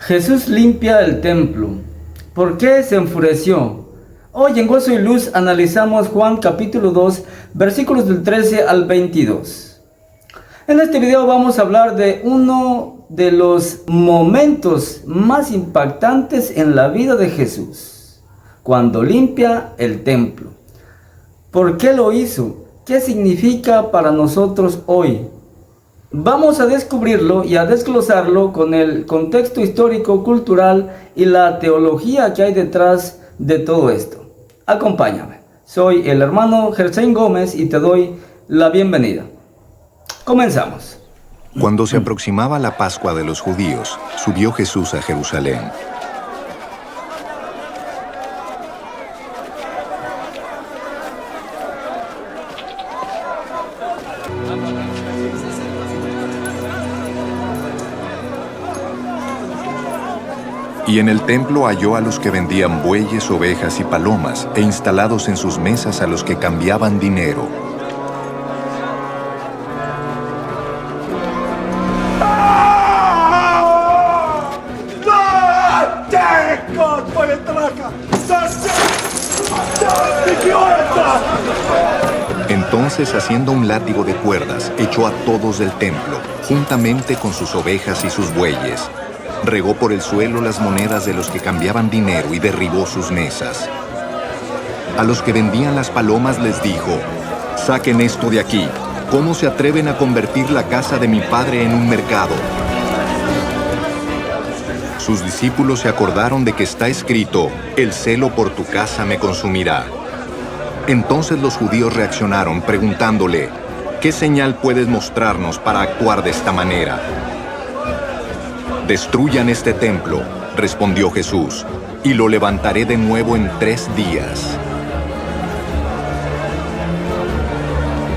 Jesús limpia el templo. ¿Por qué se enfureció? Hoy en Gozo y Luz analizamos Juan capítulo 2, versículos del 13 al 22. En este video vamos a hablar de uno de los momentos más impactantes en la vida de Jesús, cuando limpia el templo. ¿Por qué lo hizo? ¿Qué significa para nosotros hoy? Vamos a descubrirlo y a desglosarlo con el contexto histórico, cultural y la teología que hay detrás de todo esto. Acompáñame. Soy el hermano Gersain Gómez y te doy la bienvenida. Comenzamos. Cuando se aproximaba la Pascua de los judíos, subió Jesús a Jerusalén. Y en el templo halló a los que vendían bueyes, ovejas y palomas, e instalados en sus mesas a los que cambiaban dinero. Entonces, haciendo un látigo de cuerdas, echó a todos del templo, juntamente con sus ovejas y sus bueyes. Regó por el suelo las monedas de los que cambiaban dinero y derribó sus mesas. A los que vendían las palomas les dijo: «Saquen esto de aquí. ¿Cómo se atreven a convertir la casa de mi padre en un mercado?» Sus discípulos se acordaron de que está escrito: «El celo por tu casa me consumirá». Entonces los judíos reaccionaron preguntándole: «¿Qué señal puedes mostrarnos para actuar de esta manera?» «Destruyan este templo», respondió Jesús, «y lo levantaré de nuevo en 3 días».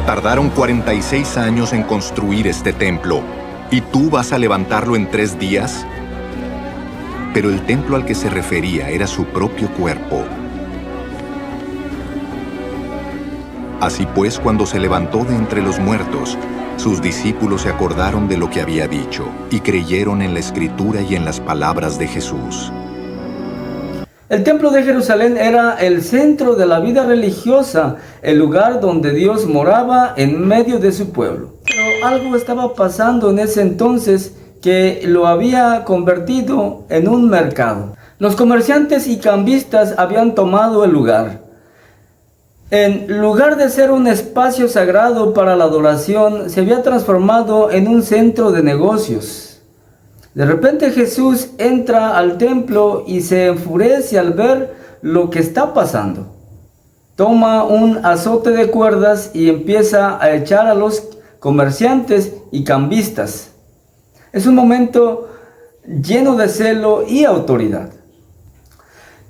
Tardaron 46 años en construir este templo, ¿y tú vas a levantarlo en 3 días? Pero el templo al que se refería era su propio cuerpo. Así pues, cuando se levantó de entre los muertos, sus discípulos se acordaron de lo que había dicho y creyeron en la Escritura y en las palabras de Jesús. El templo de Jerusalén era el centro de la vida religiosa, el lugar donde Dios moraba en medio de su pueblo. Pero algo estaba pasando en ese entonces que lo había convertido en un mercado. Los comerciantes y cambistas habían tomado el lugar. En lugar de ser un espacio sagrado para la adoración, se había transformado en un centro de negocios. De repente Jesús entra al templo y se enfurece al ver lo que está pasando. Toma un azote de cuerdas y empieza a echar a los comerciantes y cambistas. Es un momento lleno de celo y autoridad.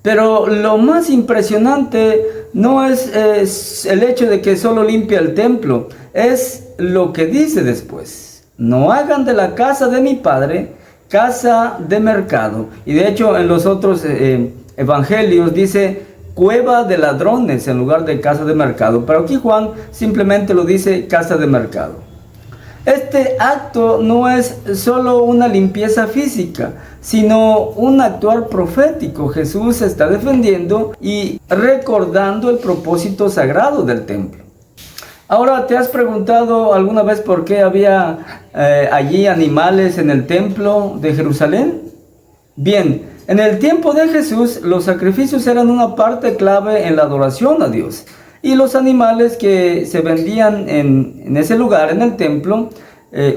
Pero lo más impresionante no es el hecho de que solo limpia el templo, es lo que dice después: «No hagan de la casa de mi padre casa de mercado». Y de hecho en los otros evangelios dice cueva de ladrones en lugar de casa de mercado, pero aquí Juan simplemente lo dice casa de mercado. Este acto no es solo una limpieza física, sino un actuar profético. Jesús está defendiendo y recordando el propósito sagrado del templo. Ahora, ¿te has preguntado alguna vez por qué había allí animales en el templo de Jerusalén? Bien, en el tiempo de Jesús, los sacrificios eran una parte clave en la adoración a Dios. Y los animales que se vendían en ese lugar, en el templo,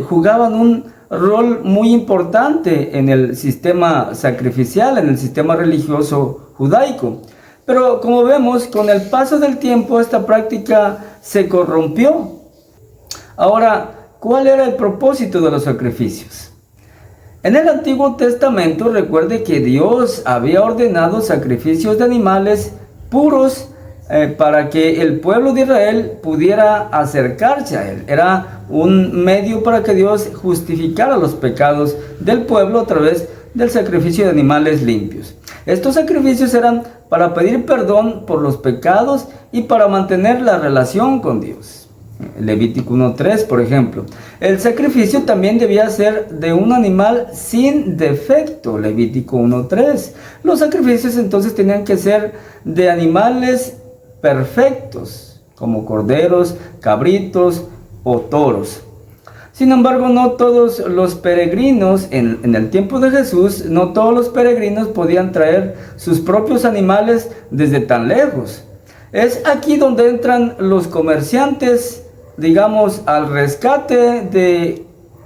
jugaban un rol muy importante en el sistema sacrificial, en el sistema religioso judaico. Pero como vemos, con el paso del tiempo esta práctica se corrompió. Ahora, ¿cuál era el propósito de los sacrificios? En el Antiguo Testamento, recuerde que Dios había ordenado sacrificios de animales puros para que el pueblo de Israel pudiera acercarse a Él. Era un medio para que Dios justificara los pecados del pueblo a través del sacrificio de animales limpios. Estos sacrificios eran para pedir perdón por los pecados y para mantener la relación con Dios. Levítico 1:3, por ejemplo. El sacrificio también debía ser de un animal sin defecto, Levítico 1:3. Los sacrificios entonces tenían que ser de animales perfectos, como corderos, cabritos o toros. Sin embargo, no todos los peregrinos, en el tiempo de Jesús, no todos los peregrinos podían traer sus propios animales desde tan lejos. Es aquí donde entran los comerciantes, digamos, al rescate de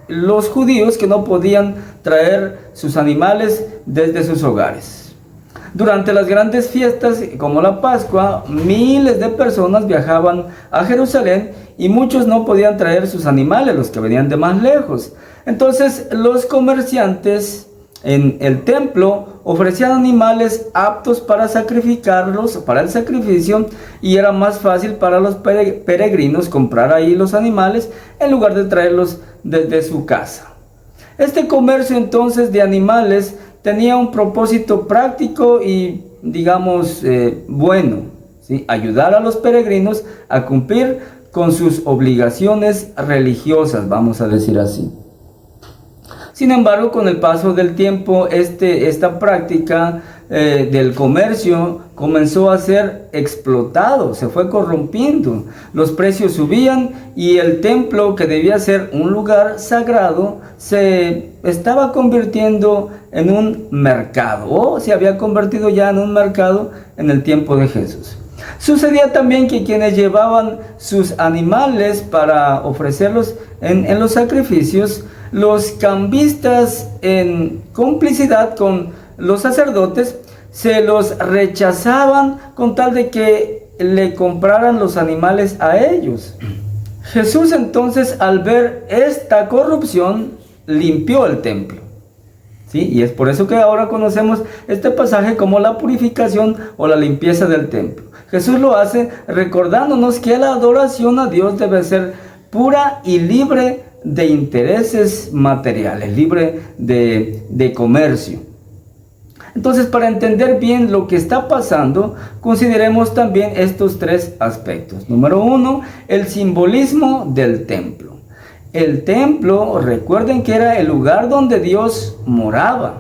los judíos que no podían traer sus animales desde sus hogares. Durante las grandes fiestas, como la Pascua, miles de personas viajaban a Jerusalén y muchos no podían traer sus animales, los que venían de más lejos. Entonces, los comerciantes en el templo ofrecían animales aptos para sacrificarlos, para el sacrificio, y era más fácil para los peregrinos comprar ahí los animales en lugar de traerlos desde su casa. Este comercio entonces de animales tenía un propósito práctico y, digamos, bueno, ¿sí? Ayudar a los peregrinos a cumplir con sus obligaciones religiosas, vamos a decir así. Sin embargo, con el paso del tiempo, esta práctica del comercio comenzó a ser explotado, se fue corrompiendo. Los precios subían y el templo, que debía ser un lugar sagrado, se estaba convirtiendo en un mercado, o se había convertido ya en un mercado en el tiempo de Jesús. Sucedía también que quienes llevaban sus animales para ofrecerlos en los sacrificios, los cambistas, en complicidad con los sacerdotes, se los rechazaban con tal de que le compraran los animales a ellos. Jesús entonces, al ver esta corrupción, limpió el templo. ¿Sí? Y es por eso que ahora conocemos este pasaje como la purificación o la limpieza del templo. Jesús lo hace recordándonos que la adoración a Dios debe ser pura y libre de intereses materiales, libre de comercio. Entonces, para entender bien lo que está pasando, consideremos también estos tres aspectos. Número uno, el simbolismo del templo. El templo, recuerden que era el lugar donde Dios moraba.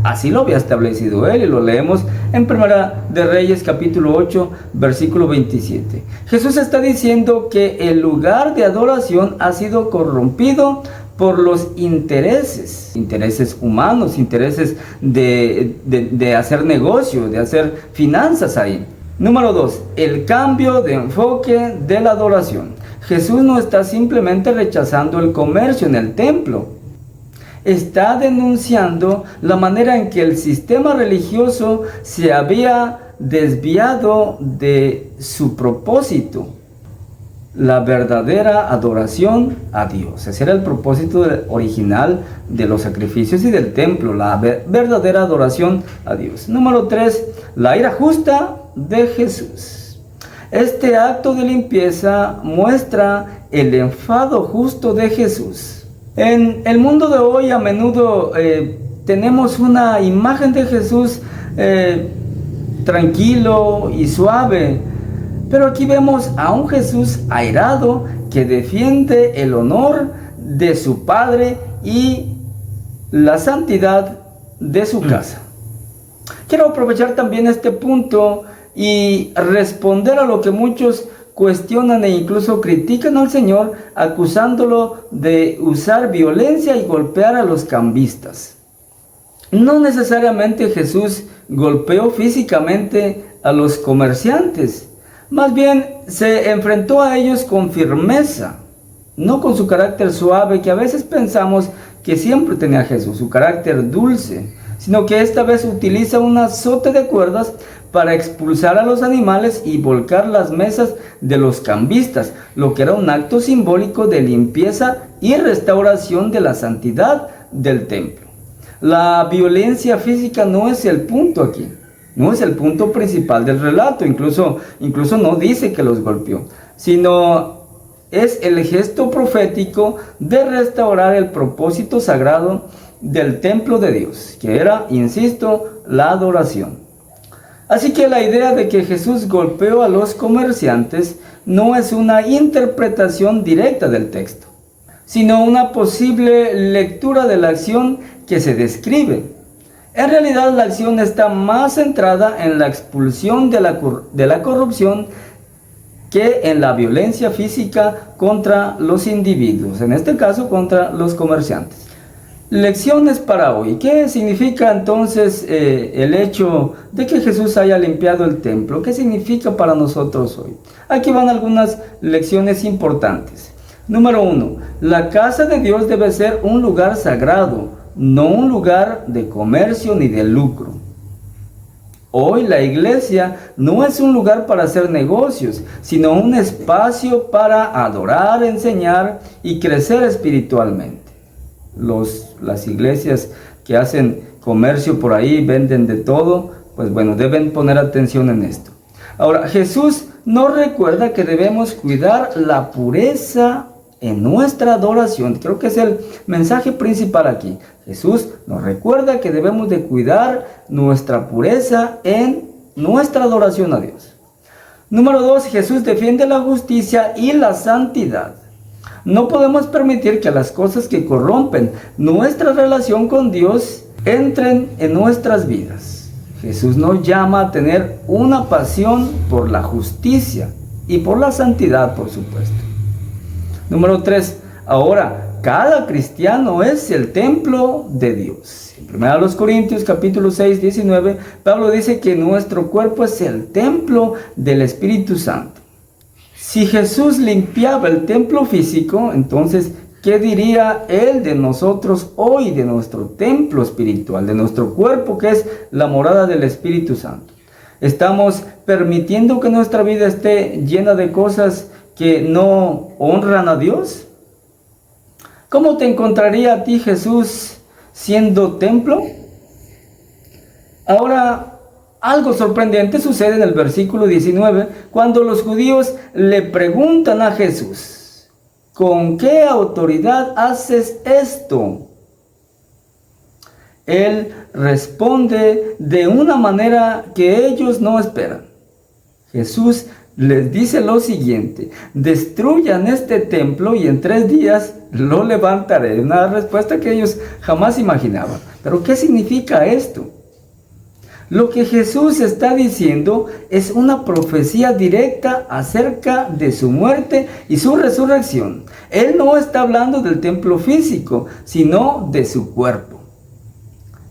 Así lo había establecido él, y lo leemos en Primera de Reyes capítulo 8, versículo 27. Jesús está diciendo que el lugar de adoración ha sido corrompido por los intereses humanos, intereses de hacer negocio, de hacer finanzas ahí. Número 2, el cambio de enfoque de la adoración. Jesús no está simplemente rechazando el comercio en el templo. Está denunciando la manera en que el sistema religioso se había desviado de su propósito, la verdadera adoración a Dios. Ese era el propósito original de los sacrificios y del templo, la verdadera adoración a Dios. Número 3, la ira justa de Jesús. Este acto de limpieza muestra el enfado justo de Jesús. En el mundo de hoy a menudo tenemos una imagen de Jesús tranquilo y suave, pero aquí vemos a un Jesús airado que defiende el honor de su Padre y la santidad de su casa. Quiero aprovechar también este punto y responder a lo que muchos cuestionan e incluso critican al Señor, acusándolo de usar violencia y golpear a los cambistas. No necesariamente Jesús golpeó físicamente a los comerciantes, más bien se enfrentó a ellos con firmeza, no con su carácter suave que a veces pensamos que siempre tenía Jesús, su carácter dulce, sino que esta vez utiliza un azote de cuerdas para expulsar a los animales y volcar las mesas de los cambistas, lo que era un acto simbólico de limpieza y restauración de la santidad del templo. La violencia física no es el punto aquí, no es el punto principal del relato, incluso no dice que los golpeó, sino es el gesto profético de restaurar el propósito sagrado del templo de Dios, que era, insisto, la adoración. Así que la idea de que Jesús golpeó a los comerciantes no es una interpretación directa del texto, sino una posible lectura de la acción que se describe. En realidad, la acción está más centrada en la expulsión de la corrupción que en la violencia física contra los individuos, en este caso contra los comerciantes. Lecciones para hoy. ¿Qué significa entonces el hecho de que Jesús haya limpiado el templo? ¿Qué significa para nosotros hoy? Aquí van algunas lecciones importantes. Número 1. La casa de Dios debe ser un lugar sagrado, no un lugar de comercio ni de lucro. Hoy la iglesia no es un lugar para hacer negocios, sino un espacio para adorar, enseñar y crecer espiritualmente. Las iglesias que hacen comercio por ahí, venden de todo, pues bueno, deben poner atención en esto. Ahora, Jesús nos recuerda que debemos cuidar la pureza en nuestra adoración. Creo que es el mensaje principal aquí. Jesús nos recuerda que debemos de cuidar nuestra pureza en nuestra adoración a Dios. Número 2, Jesús defiende la justicia y la santidad. No podemos permitir que las cosas que corrompen nuestra relación con Dios entren en nuestras vidas. Jesús nos llama a tener una pasión por la justicia y por la santidad, por supuesto. Número 3. Ahora, cada cristiano es el templo de Dios. En 1 Corintios capítulo 6, 19, Pablo dice que nuestro cuerpo es el templo del Espíritu Santo. Si Jesús limpiaba el templo físico, entonces, ¿qué diría Él de nosotros hoy, de nuestro templo espiritual, de nuestro cuerpo que es la morada del Espíritu Santo? ¿Estamos permitiendo que nuestra vida esté llena de cosas que no honran a Dios? ¿Cómo te encontraría a ti Jesús siendo templo? Ahora, algo sorprendente sucede en el versículo 19, cuando los judíos le preguntan a Jesús: ¿con qué autoridad haces esto? Él responde de una manera que ellos no esperan. Jesús les dice lo siguiente: destruyan este templo y en 3 días lo levantaré. Una respuesta que ellos jamás imaginaban. Pero ¿qué significa esto? Lo que Jesús está diciendo es una profecía directa acerca de su muerte y su resurrección. Él no está hablando del templo físico, sino de su cuerpo.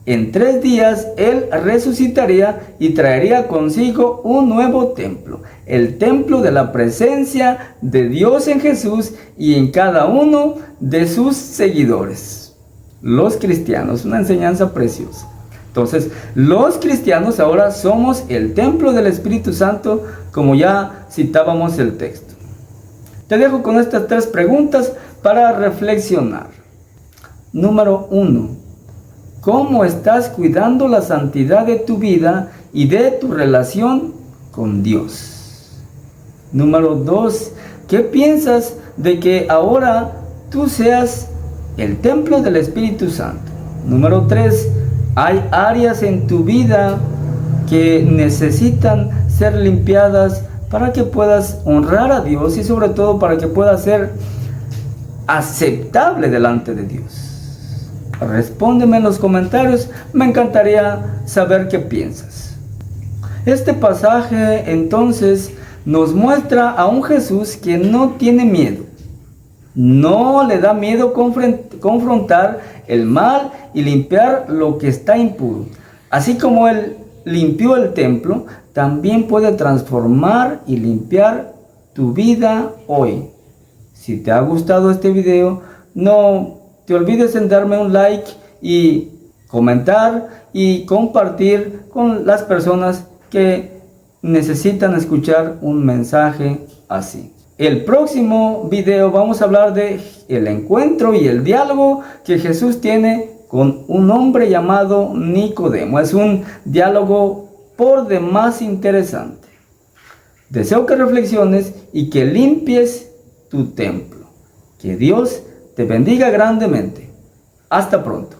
En 3 días Él resucitaría y traería consigo un nuevo templo, el templo de la presencia de Dios en Jesús y en cada uno de sus seguidores, los cristianos. Una enseñanza preciosa. Entonces, los cristianos ahora somos el templo del Espíritu Santo, como ya citábamos el texto. Te dejo con estas 3 preguntas para reflexionar. Número 1. ¿Cómo estás cuidando la santidad de tu vida y de tu relación con Dios? Número 2. ¿Qué piensas de que ahora tú seas el templo del Espíritu Santo? Número 3. ¿Hay áreas en tu vida que necesitan ser limpiadas para que puedas honrar a Dios y sobre todo para que puedas ser aceptable delante de Dios? Respóndeme en los comentarios, me encantaría saber qué piensas. Este pasaje entonces nos muestra a un Jesús que no tiene miedo. No le da miedo confrontar el mal y limpiar lo que está impuro. Así como Él limpió el templo, también puede transformar y limpiar tu vida hoy. Si te ha gustado este video, no te olvides en darme un like y comentar y compartir con las personas que necesitan escuchar un mensaje así. El próximo video vamos a hablar de el encuentro y el diálogo que Jesús tiene con un hombre llamado Nicodemo. Es un diálogo por demás interesante. Deseo que reflexiones y que limpies tu templo. Que Dios te bendiga grandemente. Hasta pronto.